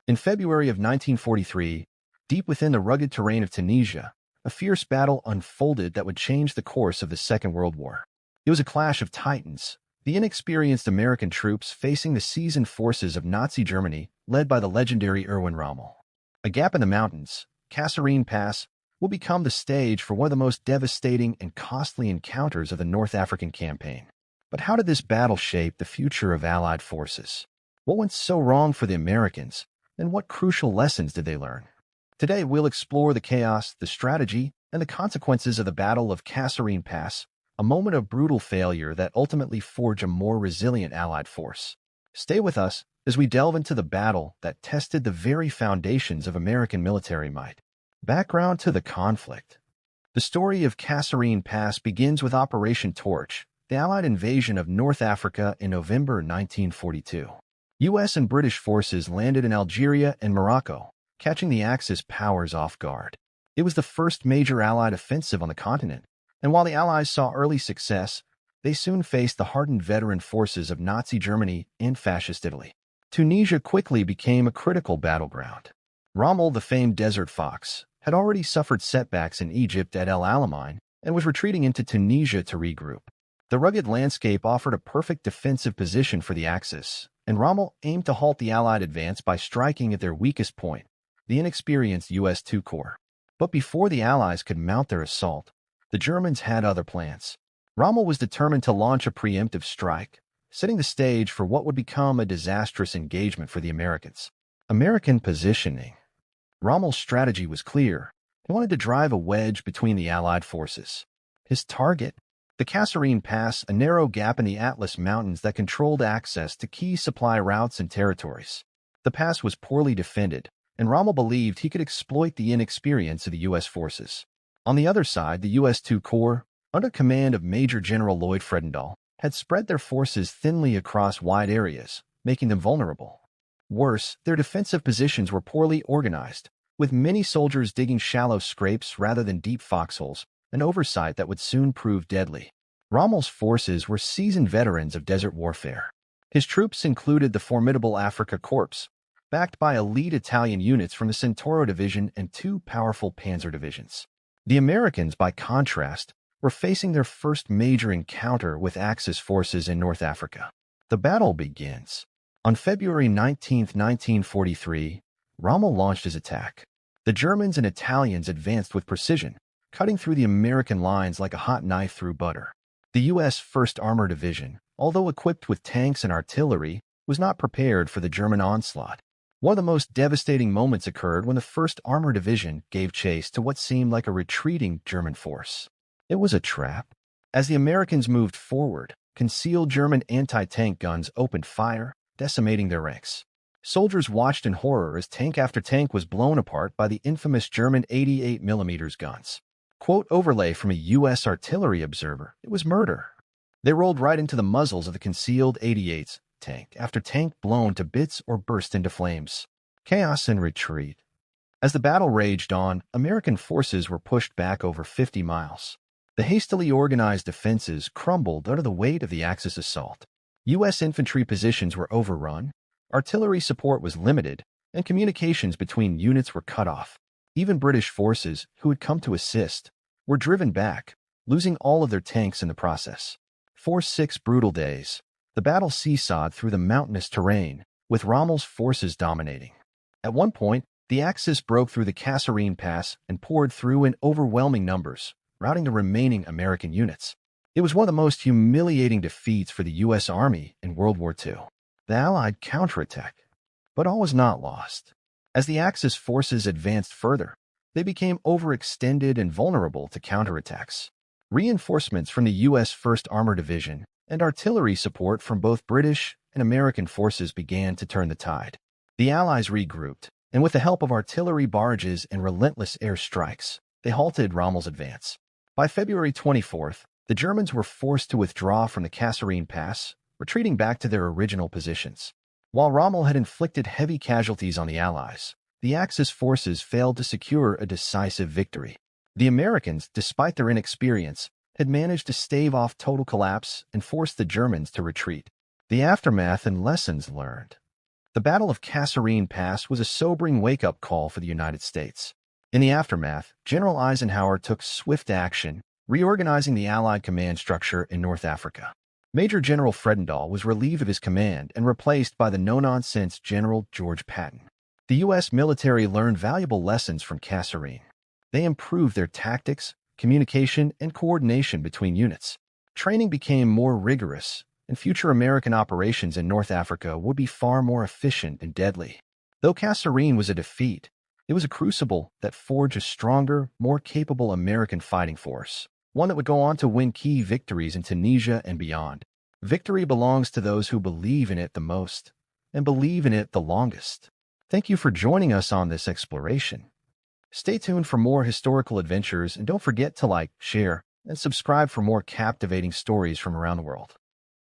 In February of 1943, deep within the rugged terrain of Tunisia, a fierce battle unfolded that would change the course of the Second World War. It was a clash of titans, the inexperienced American troops facing the seasoned forces of Nazi Germany led by the legendary Erwin Rommel. A gap in the mountains, Kasserine Pass, will become the stage for one of the most devastating and costly encounters of the North African campaign. But how did this battle shape the future of Allied forces? What went so wrong for the Americans, and what crucial lessons did they learn? Today, we'll explore the chaos, the strategy, and the consequences of the Battle of Kasserine Pass, a moment of brutal failure that ultimately forged a more resilient Allied force. Stay with us as we delve into the battle that tested the very foundations of American military might. Background to the conflict. The story of Kasserine Pass begins with Operation Torch, the Allied invasion of North Africa in November 1942. U.S. and British forces landed in Algeria and Morocco, catching the Axis powers off guard. It was the first major Allied offensive on the continent, and while the Allies saw early success, they soon faced the hardened veteran forces of Nazi Germany and Fascist Italy. Tunisia quickly became a critical battleground. Rommel, the famed Desert Fox, had already suffered setbacks in Egypt at El Alamein and was retreating into Tunisia to regroup. The rugged landscape offered a perfect defensive position for the Axis, and Rommel aimed to halt the Allied advance by striking at their weakest point, the inexperienced U.S. II Corps. But before the Allies could mount their assault, the Germans had other plans. Rommel was determined to launch a preemptive strike, setting the stage for what would become a disastrous engagement for the Americans. American positioning. Rommel's strategy was clear. He wanted to drive a wedge between the Allied forces. His target? The Kasserine Pass, a narrow gap in the Atlas Mountains that controlled access to key supply routes and territories. The pass was poorly defended, and Rommel believed he could exploit the inexperience of the U.S. forces. On the other side, the U.S. II Corps, under command of Major General Lloyd Fredendall, had spread their forces thinly across wide areas, making them vulnerable. Worse, their defensive positions were poorly organized, with many soldiers digging shallow scrapes rather than deep foxholes, an oversight that would soon prove deadly. Rommel's forces were seasoned veterans of desert warfare. His troops included the formidable Afrika Korps, backed by elite Italian units from the Centauro Division and two powerful panzer divisions. The Americans, by contrast, were facing their first major encounter with Axis forces in North Africa. The battle begins. On February 19, 1943, Rommel launched his attack. The Germans and Italians advanced with precision, cutting through the American lines like a hot knife through butter. The U.S. 1st Armored Division, although equipped with tanks and artillery, was not prepared for the German onslaught. One of the most devastating moments occurred when the 1st Armored Division gave chase to what seemed like a retreating German force. It was a trap. As the Americans moved forward, concealed German anti-tank guns opened fire, decimating their ranks. Soldiers watched in horror as tank after tank was blown apart by the infamous German 88mm guns. Quote overlay from a U.S. artillery observer, it was murder. They rolled right into the muzzles of the concealed 88s, tank after tank blown to bits or burst into flames. Chaos and retreat. As the battle raged on, American forces were pushed back over 50 miles. The hastily organized defenses crumbled under the weight of the Axis assault. U.S. infantry positions were overrun, artillery support was limited, and communications between units were cut off. Even British forces, who had come to assist, were driven back, losing all of their tanks in the process. For 6 brutal days, the battle seesawed through the mountainous terrain, with Rommel's forces dominating. At one point, the Axis broke through the Kasserine Pass and poured through in overwhelming numbers, routing the remaining American units. It was one of the most humiliating defeats for the U.S. Army in World War II. The Allied counterattack. But all was not lost. As the Axis forces advanced further, they became overextended and vulnerable to counterattacks. Reinforcements from the U.S. 1st Armored Division and artillery support from both British and American forces began to turn the tide. The Allies regrouped, and with the help of artillery barrages and relentless air strikes, they halted Rommel's advance. By February 24th, the Germans were forced to withdraw from the Kasserine Pass, retreating back to their original positions. While Rommel had inflicted heavy casualties on the Allies, the Axis forces failed to secure a decisive victory. The Americans, despite their inexperience, had managed to stave off total collapse and force the Germans to retreat. The aftermath and lessons learned. The Battle of Kasserine Pass was a sobering wake-up call for the United States. In the aftermath, General Eisenhower took swift action, reorganizing the Allied command structure in North Africa. Major General Fredendall was relieved of his command and replaced by the no-nonsense General George Patton. The U.S. military learned valuable lessons from Kasserine. They improved their tactics, communication, and coordination between units. Training became more rigorous, and future American operations in North Africa would be far more efficient and deadly. Though Kasserine was a defeat, it was a crucible that forged a stronger, more capable American fighting force, one that would go on to win key victories in Tunisia and beyond. Victory belongs to those who believe in it the most and believe in it the longest. Thank you for joining us on this exploration. Stay tuned for more historical adventures and don't forget to like, share, and subscribe for more captivating stories from around the world.